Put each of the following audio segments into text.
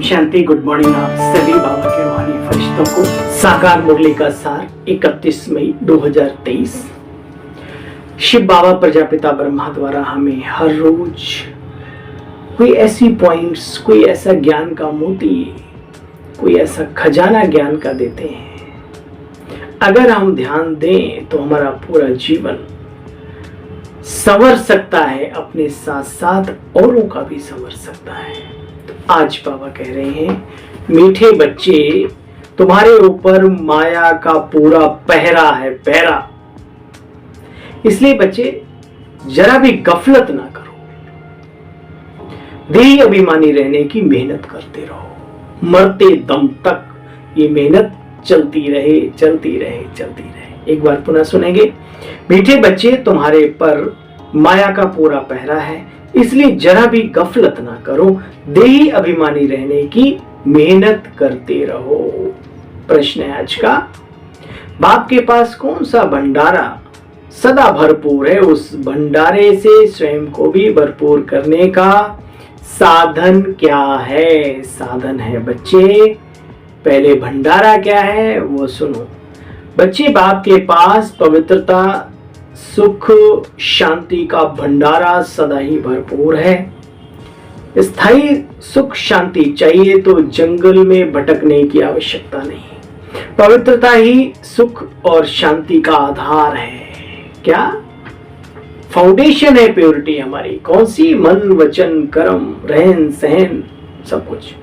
शांति। Good morning आप सभी बाबा के रूहानी फरिश्तों को। साकार मुरली का सार 31 मई 2023। शिव बाबा प्रजापिता ब्रह्मा द्वारा हमें हर रोज कोई ऐसी पॉइंट्स, कोई ऐसा ज्ञान का मोती, कोई ऐसा खजाना ज्ञान का देते हैं। अगर हम ध्यान दें तो हमारा पूरा जीवन संवर सकता है, अपने साथ साथ औरों का भी संवर सकता है। तो आज बाबा कह रहे हैं, मीठे बच्चे, तुम्हारे ऊपर माया का पूरा पहरा है, पहरा। इसलिए बच्चे जरा भी गफलत ना करो, देही अभिमानी रहने की मेहनत करते रहो, मरते दम तक ये मेहनत चलती रहे, चलती रहे, चलती रहे। एक बार पुनः सुनेंगे। मीठे बच्चे, तुम्हारे पर माया का पूरा पहरा है, इसलिए जरा भी गफलत ना करो, देही अभिमानी रहने की मेहनत करते रहो। प्रश्न है आज का, बाप के पास कौन सा भंडारा सदा भरपूर है? उस भंडारे से स्वयं को भी भरपूर करने का साधन क्या है? साधन है बच्चे, पहले भंडारा क्या है वो सुनो। बच्चे, बाप के पास पवित्रता, सुख, शांति का भंडारा सदा ही भरपूर है। स्थायी सुख शांति चाहिए तो जंगल में भटकने की आवश्यकता नहीं। पवित्रता ही सुख और शांति का आधार है। क्या फाउंडेशन है प्योरिटी हमारी? कौन सी? मन, वचन, कर्म, रहन सहन, सब कुछ।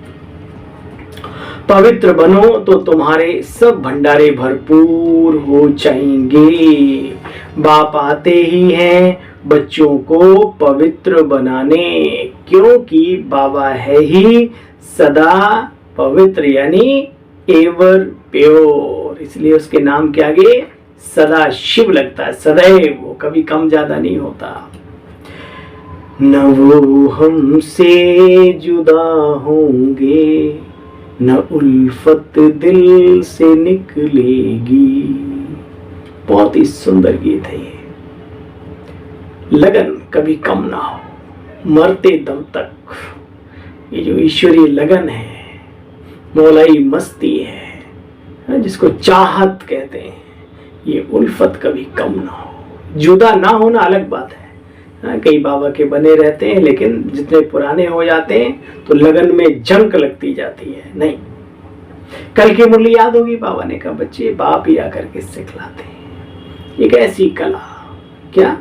पवित्र बनो तो तुम्हारे सब भंडारे भरपूर हो जाएंगे। बाप आते ही हैं बच्चों को पवित्र बनाने, क्योंकि बाबा है ही सदा पवित्र, यानी एवर प्योर। इसलिए उसके नाम के आगे सदा शिव लगता है, सदैव, वो कभी कम ज्यादा नहीं होता। न वो हमसे जुदा होंगे, न उल्फत दिल से निकलेगी। बहुत ही सुंदर गीत है ये। लगन कभी कम ना हो, मरते दम तक। ये जो ईश्वरीय लगन है, मौलाई मस्ती है, जिसको चाहत कहते हैं, ये उल्फत कभी कम ना हो। जुदा ना होना अलग बात है। कई बाबा के बने रहते हैं, लेकिन जितने पुराने हो जाते हैं तो लगन में जंक लगती जाती है। नहीं, कल की मुरली याद होगी, बाबा ने कहा बच्चे बाप ही आकर के सिखलाते हैं। एक ऐसी कला, क्या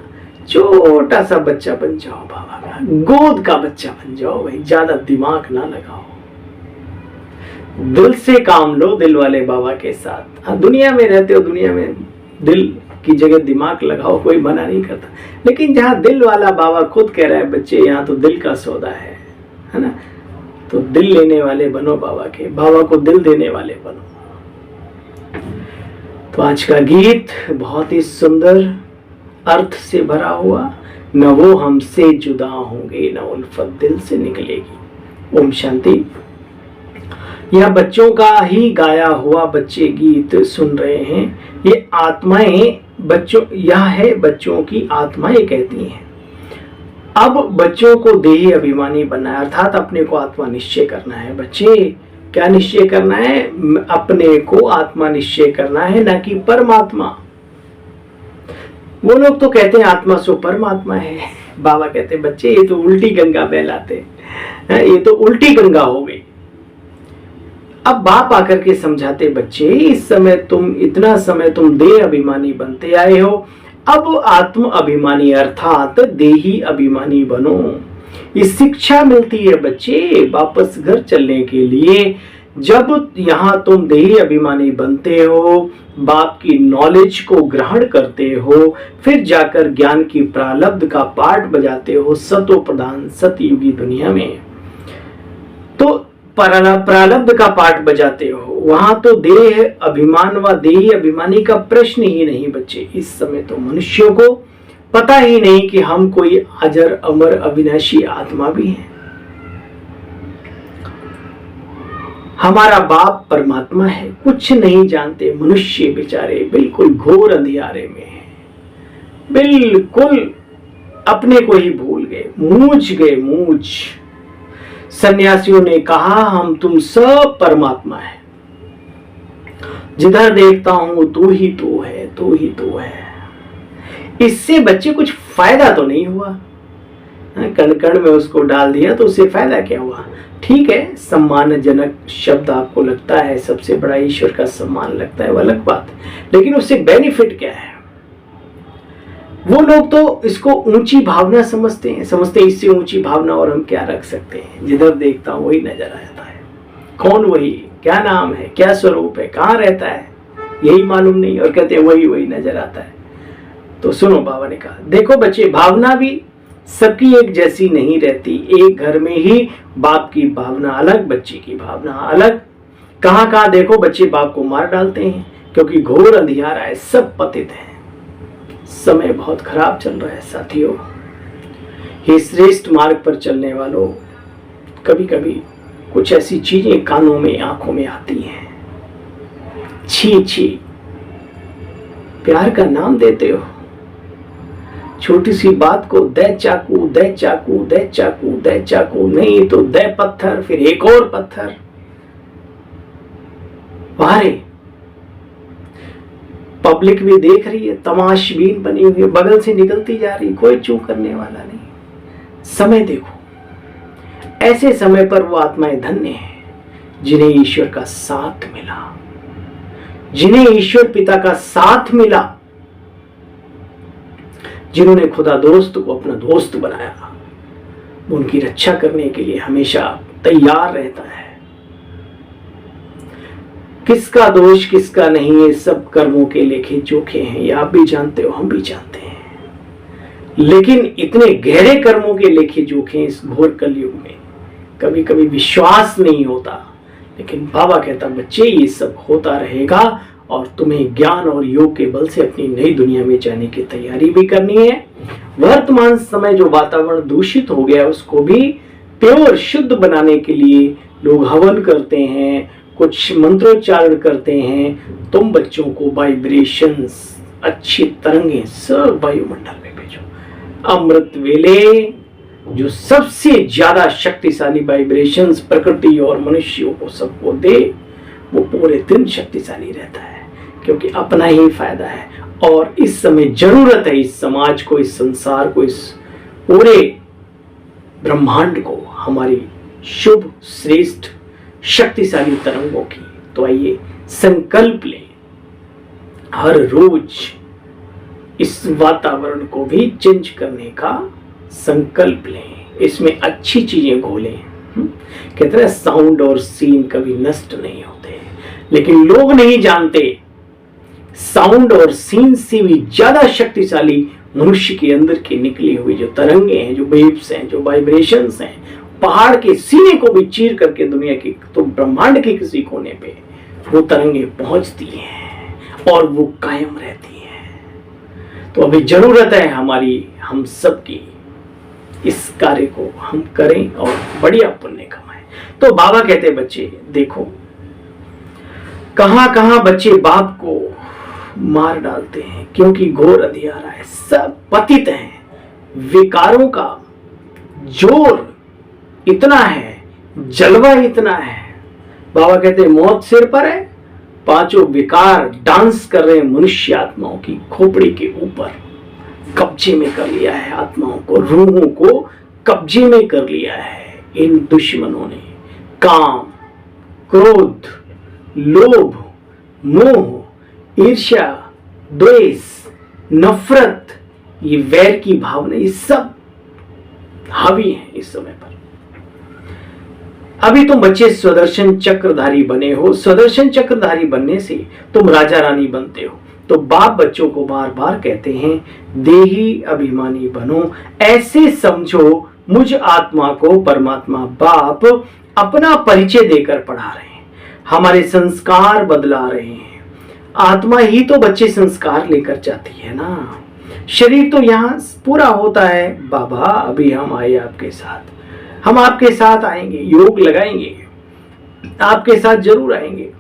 छोटा सा बच्चा बन जाओ, बाबा का गोद का बच्चा बन जाओ भाई, ज्यादा दिमाग ना लगाओ, दिल से काम लो, दिल वाले बाबा के साथ। हाँ, दुनिया में रहते हो, दुनिया में दिल की जगह दिमाग लगाओ, कोई मना नहीं करता, लेकिन जहां दिल वाला बाबा खुद कह रहा है बच्चे यहाँ तो दिल का सौदा है ना, तो दिल लेने वाले बनो बाबा के, बाबा को दिल देने वाले बनो। तो आज का गीत बहुत ही सुंदर अर्थ से भरा हुआ। न वो हमसे जुदा होंगे, न उल्फत दिल से निकलेगी। ओम शांति। यह बच्चों का ही गाया हुआ बच्चे गीत सुन रहे हैं। ये आत्माएं बच्चों, यह है बच्चों की आत्माएं कहती हैं। अब बच्चों को देही अभिमानी बनना है, अर्थात अपने को आत्मा निश्चय करना है। बच्चे क्या निश्चय करना है? अपने को आत्मा निश्चय करना है, ना कि परमात्मा। वो लोग तो कहते हैं आत्मा सो परमात्मा है। बाबा कहते हैं बच्चे ये तो उल्टी गंगा बहलाते हैं, ये तो उल्टी गंगा हो गई। अब बाप आकर के समझाते, बच्चे इस समय इतना समय तुम देह अभिमानी बनते आए हो, अब आत्म अभिमानी अर्थात देही अभिमानी बनो। ये शिक्षा मिलती है बच्चे वापस घर चलने के लिए। जब यहाँ तुम देही अभिमानी बनते हो, बाप की नॉलेज को ग्रहण करते हो, फिर जाकर ज्ञान की प्रारब्ध का पाठ बजाते हो सतो प्रधान सतयुगी दुनिया में, तो प्रारब्ध का पाठ बजाते हो, वहां तो देह अभिमान व देही अभिमानी का प्रश्न ही नहीं बच्चे। इस समय तो मनुष्यों को पता ही नहीं कि हम कोई अजर अमर अविनाशी आत्मा भी हैं। हमारा बाप परमात्मा है, कुछ नहीं जानते। मनुष्य बेचारे बिल्कुल घोर अंधियारे में हैं, बिल्कुल अपने को ही भूल गए, मूझ गए, मूझ। सन्यासियों ने कहा हम तुम सब परमात्मा है, जिधर देखता हूं तू ही तू है, तू ही तू है। इससे बच्चे कुछ फायदा तो नहीं हुआ, कण कण में उसको डाल दिया तो उससे फायदा क्या हुआ? ठीक है, सम्मानजनक शब्द आपको लगता है, सबसे बड़ा ईश्वर का सम्मान लगता है, वो अलग बात, लेकिन उससे बेनिफिट क्या है? वो लोग तो इसको ऊंची भावना समझते हैं, समझते इससे ऊंची भावना और हम क्या रख सकते हैं? जिधर देखता हूं वही नजर आता है। कौन वही? क्या नाम है? क्या स्वरूप है? कहाँ रहता है? यही मालूम नहीं, और कहते हैं वही वही नजर आता है। तो सुनो, बाबा ने कहा देखो बच्चे, भावना भी सबकी एक जैसी नहीं रहती। एक घर में ही बाप की भावना अलग, बच्चे की भावना अलग। कहाँ कहाँ देखो बच्चे बाप को मार डालते हैं, क्योंकि घोर अंधियारा है, सब पतित हैं। समय बहुत खराब चल रहा है साथियों। ये श्रेष्ठ मार्ग पर चलने वालों, कभी कभी कुछ ऐसी चीजें कानों में आंखों में आती हैं। छी छी, प्यार का नाम देते हो, छोटी सी बात को दे चाकू, दे चाकू, दे चाकू, दे चाकू, नहीं तो दे पत्थर, फिर एक और पत्थर। वारे पब्लिक भी देख रही है, तमाशबीन बनी हुई है, बगल से निकलती जा रही, कोई चू करने वाला नहीं। समय देखो, ऐसे समय पर वो आत्माएं धन्य हैं जिन्हें ईश्वर का साथ मिला, जिन्हें ईश्वर पिता का साथ मिला, जिन्होंने खुदा दोस्त को अपना दोस्त बनाया। वो उनकी रक्षा करने के लिए हमेशा तैयार रहता है। किसका दोष किसका नहीं, ये सब कर्मों के लेखे जोखे हैं, ये आप भी जानते हो, हम भी जानते हैं। लेकिन इतने गहरे कर्मों के लेखे जोखे इस घोर कलयुग में कभी कभी विश्वास नहीं होता। लेकिन बाबा कहता बच्चे ये सब होता रहेगा, और तुम्हें ज्ञान और योग के बल से अपनी नई दुनिया में जाने की तैयारी भी करनी है। वर्तमान समय जो वातावरण दूषित हो गया उसको भी प्योर शुद्ध बनाने के लिए लोग हवन करते हैं, कुछ मंत्रोच्चारण करते हैं। तुम बच्चों को वाइब्रेशंस, अच्छी तरंगें सब वायुमंडल में भेजो। अमृत वेले जो सबसे ज्यादा शक्तिशाली वाइब्रेशंस प्रकृति और मनुष्यों को सबको दे, वो पूरे दिन शक्तिशाली रहता है, क्योंकि अपना ही फायदा है। और इस समय जरूरत है इस समाज को, इस संसार को, इस पूरे ब्रह्मांड को हमारी शुभ श्रेष्ठ शक्तिशाली तरंगों की। तो आइए संकल्प लें, हर रोज इस वातावरण को भी चेंज करने का संकल्प लें, इसमें अच्छी चीजें घोलें। कहते हैं साउंड और सीन कभी नष्ट नहीं होते, लेकिन लोग नहीं जानते साउंड और सीन से भी ज्यादा शक्तिशाली मनुष्य के अंदर की निकली हुई जो तरंगे हैं, जो वेव्स हैं, जो वाइब्रेशंस हैं, पहाड़ के सीने को भी चीर करके दुनिया की तो ब्रह्मांड के किसी कोने पे वो तरंगे पहुंचती हैं और वो कायम रहती हैं। तो अभी जरूरत है हमारी, हम सब की, इस कार्य को हम करें और बढ़िया पुण्य कमाएं। तो बाबा कहते बच्चे देखो, कहां कहां बच्चे बाप को मार डालते हैं, क्योंकि घोर अंधियारा है, सब पतित हैं। विकारों का जोर इतना है, जलवा इतना है। बाबा कहते हैं मौत सिर पर है, पांचों विकार डांस कर रहे हैं मनुष्य आत्माओं की खोपड़ी के ऊपर, कब्जे में कर लिया है आत्माओं को, रूहों को कब्जे में कर लिया है इन दुश्मनों ने। काम, क्रोध, लोभ, मोह, ईर्ष्या, द्वेष, नफरत, ये वैर की भावना, ये सब हावी है इस समय पर। अभी तुम बच्चे स्वदर्शन चक्रधारी बने हो, स्वदर्शन चक्रधारी बनने से तुम राजा रानी बनते हो। तो बाप बच्चों को बार बार कहते हैं देही अभिमानी बनो, ऐसे समझो मुझ आत्मा को परमात्मा बाप अपना परिचय देकर पढ़ा रहे हैं, हमारे संस्कार बदला रहे हैं। आत्मा ही तो बच्चे संस्कार लेकर जाती है ना, शरीर तो यहाँ पूरा होता है। बाबा अभी हम आए आपके साथ, हम आपके साथ आएंगे, योग लगाएंगे, आपके साथ जरूर आएंगे,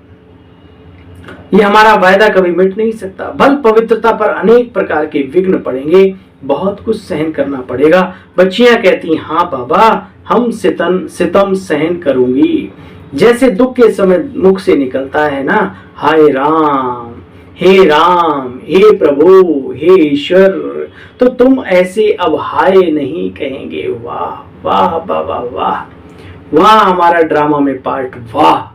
ये हमारा वायदा कभी मिट नहीं सकता। बल पवित्रता पर अनेक प्रकार के विघ्न पड़ेंगे, बहुत कुछ सहन करना पड़ेगा। बच्चियां कहती हाँ बाबा हम सितम सहन करूंगी। जैसे दुख के समय मुख से निकलता है ना, हाय राम, हे प्रभु, हे ईश्वर, तो तुम ऐसे अब हाय नहीं कहेंगे। वाह वाह वाह वाह वाह वाह, हमारा ड्रामा में पार्ट, वाह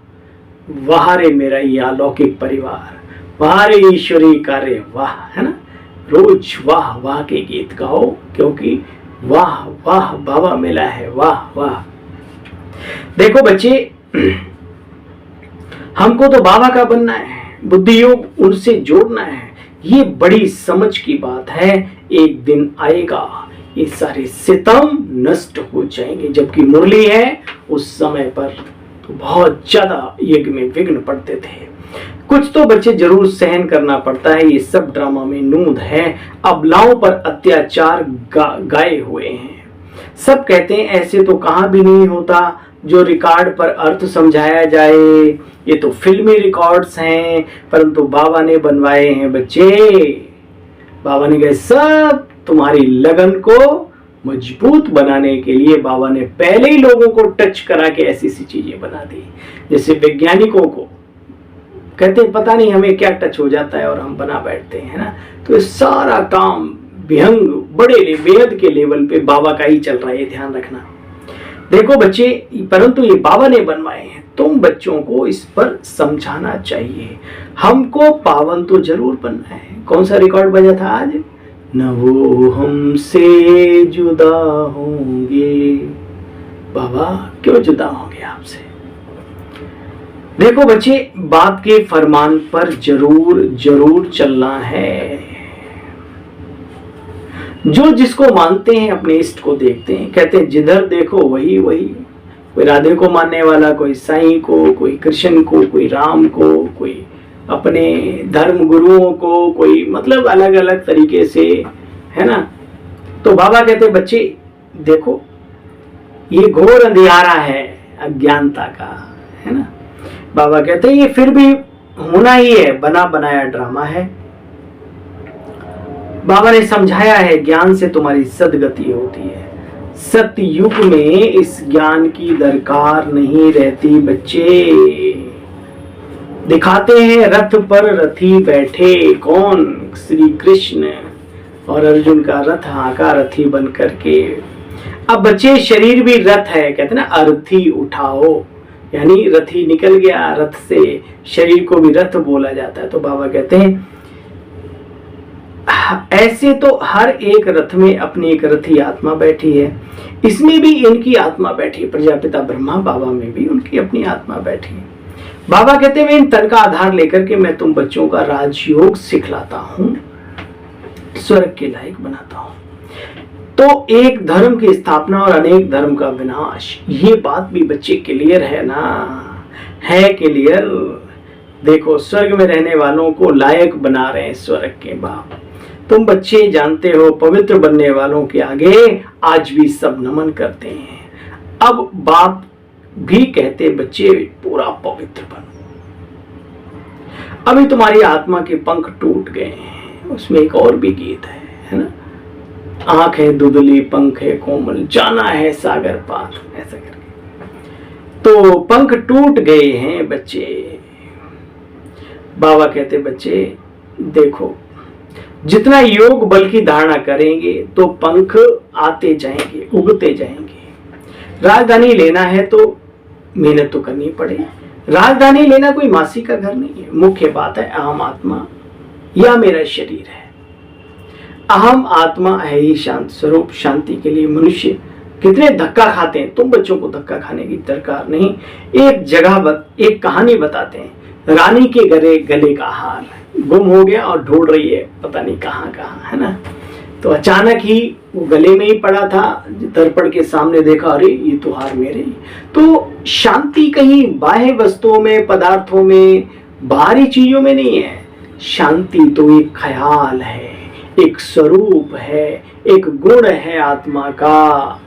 वाह रे मेरा ये अलौकिक परिवार, वाह रे ईश्वरीय कार्य, वाह, है ना। रोज वाह वाह के गीत गाओ, क्योंकि वाह वाह बाबा मिला है, वाह वाह। देखो बच्चे, हमको तो बाबा का बनना है, बुद्धि योग उनसे जोड़ना है। ये बड़ी समझ की बात है। एक दिन आएगा ये सारे सितम नष्ट हो जाएंगे। जबकि मुरली है, उस समय पर तो बहुत ज्यादा यज्ञ में विघ्न पड़ते थे। कुछ तो बच्चे जरूर सहन करना पड़ता है। ये सब ड्रामा में नूंद है। अबलाओं पर अत्याचार गाए हुए हैं। सब कहते हैं ऐसे तो कहाँ भी नहीं होता जो रिकॉर्ड पर अर्थ समझाया जाए। ये तो फिल्मी रिकॉर्ड्स हैं, परंतु बाबा ने बनवाए हैं बच्चे। बाबा ने कहा सब तुम्हारी लगन को मजबूत बनाने के लिए बाबा ने पहले ही लोगों को टच करा के ऐसी सी चीजें बना दी। जैसे वैज्ञानिकों को कहते हैं पता नहीं हमें क्या टच हो जाता है और हम बना बैठते हैं, ना। तो ये सारा काम विहंग बड़े बेहद के लेवल पे बाबा का ही चल रहा है, ये ध्यान रखना। देखो बच्चे, परंतु ये बाबा ने बनवाए हैं, तुम बच्चों को इस पर समझाना चाहिए। हमको पावन तो जरूर बनना है। कौन सा रिकॉर्ड बजा था आज? न वो हमसे जुदा होंगे, बाबा क्यों जुदा होंगे आपसे। देखो बच्चे, बाप के फरमान पर जरूर जरूर चलना है। जो जिसको मानते हैं अपने इष्ट को देखते हैं, कहते हैं जिधर देखो वही वही। कोई राधे को मानने वाला, कोई साईं को, कोई कृष्ण को, कोई राम को, कोई अपने धर्म गुरुओं को, कोई मतलब अलग अलग तरीके से, है ना। तो बाबा कहते हैं बच्चे देखो, ये घोर अंधियारा है अज्ञानता का, है ना। बाबा कहते हैं ये फिर भी होना ही है, बना बनाया ड्रामा है। बाबा ने समझाया है ज्ञान से तुम्हारी सदगति होती है। सत्य युग में इस ज्ञान की दरकार नहीं रहती बच्चे। दिखाते हैं रथ पर रथी बैठे, कौन? श्री कृष्ण, और अर्जुन का रथ हाका रथी बन करके। अब बच्चे शरीर भी रथ है, कहते ना अर्थी उठाओ, यानी रथी निकल गया रथ से, शरीर को भी रथ बोला जाता है। तो बाबा कहते हैं ऐसे तो हर एक रथ में अपनी एक रथी आत्मा बैठी है, इसमें भी इनकी आत्मा बैठी है। प्रजापिता ब्रह्मा बाबा में भी उनकी अपनी आत्मा बैठी है। बाबा कहते हैं इन तन का आधार लेकर के मैं तुम बच्चों का राजयोग सिखलाता हूं, स्वर्ग के लायक बनाता हूं। तो एक धर्म की स्थापना और अनेक धर्म का विनाश, ये बात भी बच्चे क्लियर है ना? है क्लियर। देखो स्वर्ग में रहने वालों को लायक बना रहे हैं स्वर्ग के बाप। तुम बच्चे जानते हो पवित्र बनने वालों के आगे आज भी सब नमन करते हैं। अब बाप भी कहते बच्चे पूरा पवित्र बनो। अभी तुम्हारी आत्मा के पंख टूट गए हैं, उसमें एक और भी गीत है ना। आंख है दुधली, पंख है कोमल, जाना है सागर पार, ऐसा करके। तो पंख टूट गए हैं बच्चे। बाबा कहते बच्चे देखो जितना योग बल की धारणा करेंगे तो पंख आते जाएंगे, उगते जाएंगे। राजधानी लेना है तो मेहनत तो करनी पड़ेगी। राजधानी लेना कोई मासी का घर नहीं है। मुख्य बात है अहम आत्मा या मेरा शरीर है। अहम आत्मा है ही शांत स्वरूप। शांति के लिए मनुष्य कितने धक्का खाते हैं। तुम बच्चों को धक्का खाने की दरकार नहीं। एक जगह एक कहानी बताते हैं। रानी के गले का हार गुम हो गया और ढूंढ रही है पता नहीं कहाँ कहाँ, है ना। तो अचानक ही वो गले में ही पड़ा था, दर्पण के सामने देखा, अरे ये तो हार मेरे। तो शांति कहीं बाह्य वस्तुओं में, पदार्थों में, बाहरी चीजों में नहीं है। शांति तो एक ख्याल है, एक स्वरूप है, एक गुण है आत्मा का,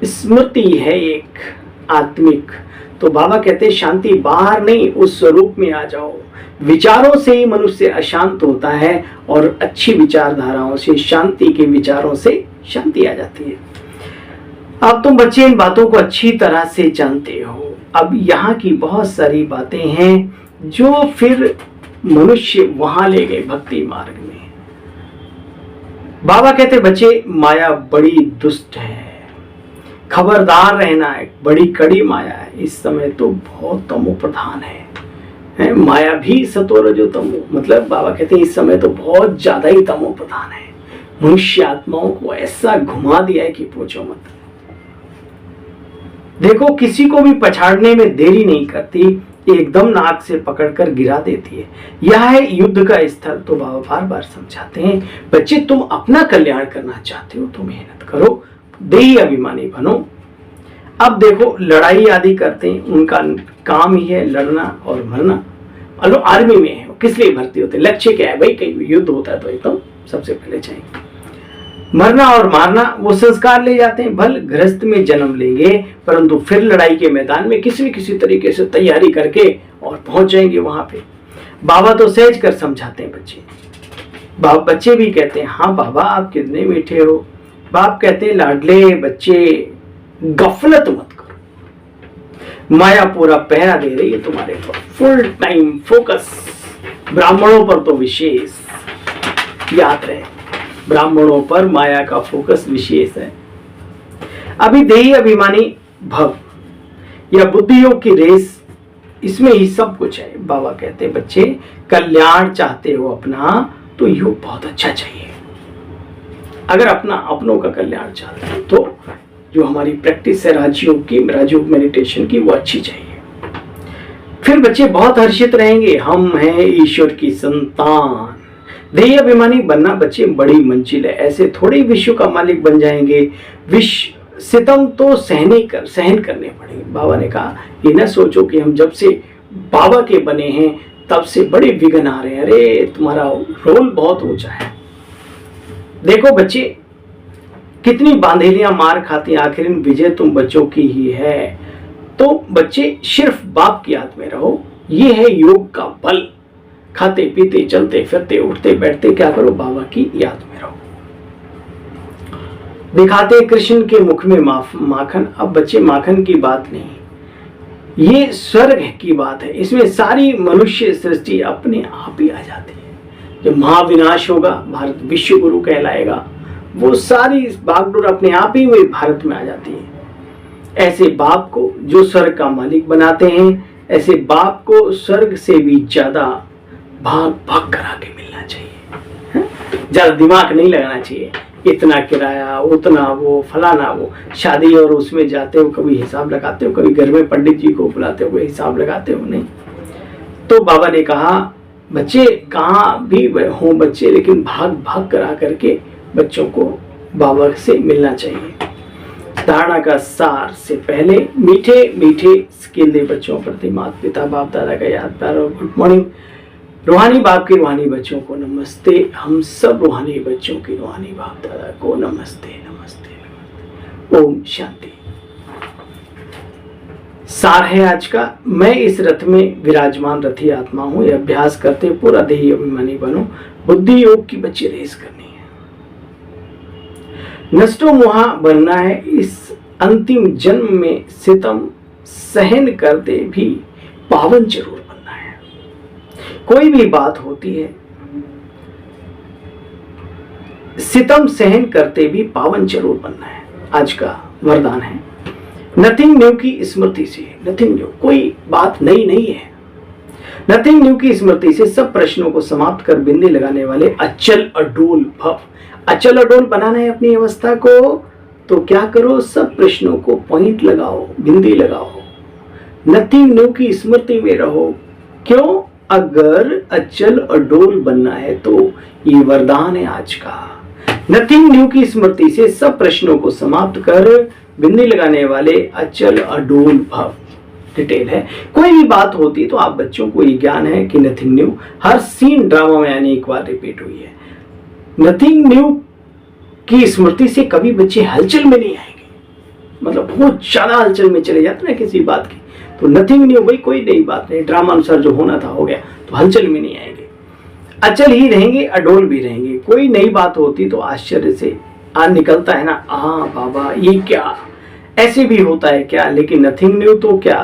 स्मृति है एक आत्मिक। तो बाबा कहते हैं शांति बाहर नहीं, उस स्वरूप में आ जाओ। विचारों से ही मनुष्य अशांत होता है और अच्छी विचारधाराओं से, शांति के विचारों से शांति आ जाती है। अब तुम बच्चे इन बातों को अच्छी तरह से जानते हो। अब यहाँ की बहुत सारी बातें हैं जो फिर मनुष्य वहां ले गए भक्ति मार्ग में। बाबा कहते बच्चे माया बड़ी दुष्ट है, खबरदार रहना है, बड़ी कड़ी माया है। इस समय तो बहुत तमो प्रधान है माया भी सतो रजो तमो, मतलब बाबा कहते हैं इस समय तो बहुत ज्यादा ही तमो प्रधान है। मनुष्य आत्माओं को ऐसा घुमा दिया है कि पूछो मत। देखो किसी को भी पछाड़ने में देरी नहीं करती, एकदम नाक से पकड़कर गिरा देती है। यह है युद्ध का स्थल। तो बाबा बार बार समझाते हैं बच्चे तुम अपना कल्याण करना चाहते हो तो मेहनत करो, देही अभिमानी बनो। अब देखो लड़ाई आदि करते हैं, उनका काम ही है लड़ना और मरना। अलो आर्मी में है, किस लिए भर्ती होते हैं? लक्ष्य क्या है भाई? कहीं युद्ध होता है तो एकदम सबसे पहले चाहिए मरना और मारना। वो संस्कार ले जाते हैं, भल गृहस्थ में जन्म लेंगे परंतु फिर लड़ाई के मैदान में किसी न किसी तरीके से तैयारी करके और पहुंच जाएंगे वहां पे। बाबा तो सहज कर समझाते हैं बच्चे। बच्चे भी कहते हैं हाँ बाबा आप कितने मीठे हो। बाप कहते हैं लाडले बच्चे गफलत मत करो, माया पूरा पहरा दे रही है तुम्हारे पर, फुल टाइम फोकस। ब्राह्मणों पर तो विशेष याद रहे, ब्राह्मणों पर माया का फोकस विशेष है। अभी देही अभिमानी भव या बुद्धि योग की रेस, इसमें ही सब कुछ है। बाबा कहते हैं बच्चे कल्याण चाहते हो अपना तो योग बहुत अच्छा चाहिए। अगर अपनों का कल्याण चाहते हो तो जो हमारी प्रैक्टिस है राजयोग की, राजयोग मेडिटेशन की, वो अच्छी चाहिए। फिर बच्चे बहुत हर्षित रहेंगे, हम हैं ईश्वर की संतान। देही अभिमानी बनना बच्चे बड़ी मंजिल है, ऐसे थोड़े विश्व का मालिक बन जाएंगे। विश्व सितम तो सहन करने पड़ेंगे। बाबा ने कहा ये न सोचो कि हम जब से बाबा के बने हैं तब से बड़े विघ्न आ रहे हैं। अरे तुम्हारा रोल बहुत ऊंचा है। देखो बच्चे कितनी बांधेलियां मार खाती, आखिर विजय तुम बच्चों की ही है। तो बच्चे सिर्फ बाप की याद में रहो, ये है योग का बल। खाते पीते चलते फिरते उठते बैठते क्या करो, बाबा की याद में रहो। दिखाते कृष्ण के मुख में माखन। अब बच्चे माखन की बात नहीं, ये स्वर्ग की बात है। इसमें सारी मनुष्य सृष्टि अपने आप ही आ जाती है। जब महाविनाश होगा, भारत विश्व गुरु कहलाएगा, वो सारी बागडोर अपने आप ही में भारत में आ जाती है। ऐसे बाप को जो स्वर्ग का मालिक बनाते हैं, ऐसे बाप को स्वर्ग से भी ज्यादा भाग भाग करा के मिलना चाहिए। ज्यादा दिमाग नहीं लगाना चाहिए, इतना किराया उतना वो फलाना वो। शादी और उसमें जाते हो कभी हिसाब लगाते हो, कभी घर में पंडित जी को बुलाते हो हिसाब लगाते हो नहीं। तो बाबा ने कहा बच्चे कहाँ भी हो बच्चे, लेकिन भाग भाग करा करके बच्चों को बाबा से मिलना चाहिए। धारणा का सार से पहले मीठे मीठे स्किल दे बच्चों प्रति माता पिता बाप दादा का याद प्यार और गुड मॉर्निंग। रूहानी बाप के रूहानी बच्चों को नमस्ते। हम सब रूहानी बच्चों की रूहानी बाप दादा को नमस्ते नमस्ते नमस्ते। ओम शांति। सार है आज का, मैं इस रथ में विराजमान रथी आत्मा हूं। यह अभ्यास करते पूरा देही अभिमानी बनो। बुद्धि योग की बच्ची रेस करनी है, नष्टो मुहा बनना है। इस अंतिम जन्म में सितम सहन करते भी पावन जरूर बनना है। कोई भी बात होती है, सितम सहन करते भी पावन जरूर बनना है। आज का वरदान है नथिंग न्यू की स्मृति से। नथिंग न्यू, कोई बात नई नहीं है। नथिंग न्यू की स्मृति से सब प्रश्नों को समाप्त कर बिंदी लगाने वाले अचल अडोल भव। अचल अडोल बनाना है अपनी अवस्था को, तो क्या करो, सब प्रश्नों को पॉइंट लगाओ, बिंदी लगाओ। नथिंग न्यू की स्मृति में रहो। क्यों? अगर अचल अडोल बनना है तो ये वरदान है आज का। नथिंग न्यू की स्मृति से सब प्रश्नों को समाप्त कर बिंदी लगाने वाले अचल अडोल भव। डिटेल है, कोई भी बात होती तो आप बच्चों को ये ज्ञान है कि नथिंग न्यू हर सीन ड्रामा में अनेक बार रिपीट हुई है। नथिंग न्यू की स्मृति से कभी बच्चे हलचल में नहीं आएंगे, मतलब बहुत ज्यादा हलचल में चले जाते ना किसी बात की, तो नथिंग न्यू भाई कोई नई बात नहीं, ड्रामा अनुसार जो होना था हो गया, तो हलचल में नहीं आएंगे, अचल ही रहेंगे, अडोल भी रहेंगे। कोई नई बात होती तो आश्चर्य से निकलता है ना, हाँ बाबा ये क्या, ऐसे भी होता है क्या, लेकिन नथिंग न्यू तो क्या,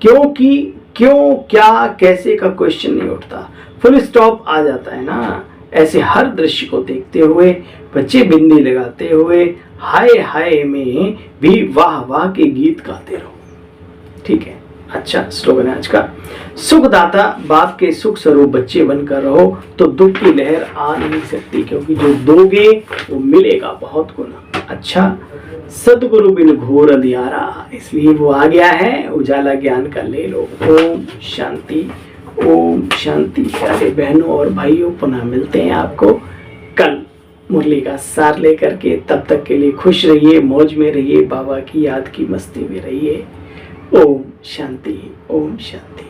क्योंकि क्यों क्या कैसे का क्वेश्चन नहीं उठता, फुल स्टॉप आ जाता है ना। ऐसे हर दृश्य को देखते हुए बच्चे बिंदी लगाते हुए हाय हाय में भी वाह वाह के गीत गाते रहो। ठीक है, अच्छा स्लोगन है आज का, सुखदाता बाप के सुख स्वरूप बच्चे बनकर रहो तो दुख की लहर आ नहीं सकती, क्योंकि जो दोगे वो मिलेगा बहुत गुना। अच्छा, सदगुरु बिन घोर अंधियारा, इसलिए वो आ गया है, उजाला ज्ञान का ले लो। ओम शांति, ओम शांति। प्यारे बहनों और भाइयों, पुनः मिलते हैं आपको कल मुरली का सार लेकर के। तब तक के लिए खुश रहिए, मौज में रहिए, बाबा की याद की मस्ती में रहिए। ओम शांति, ओम शांति।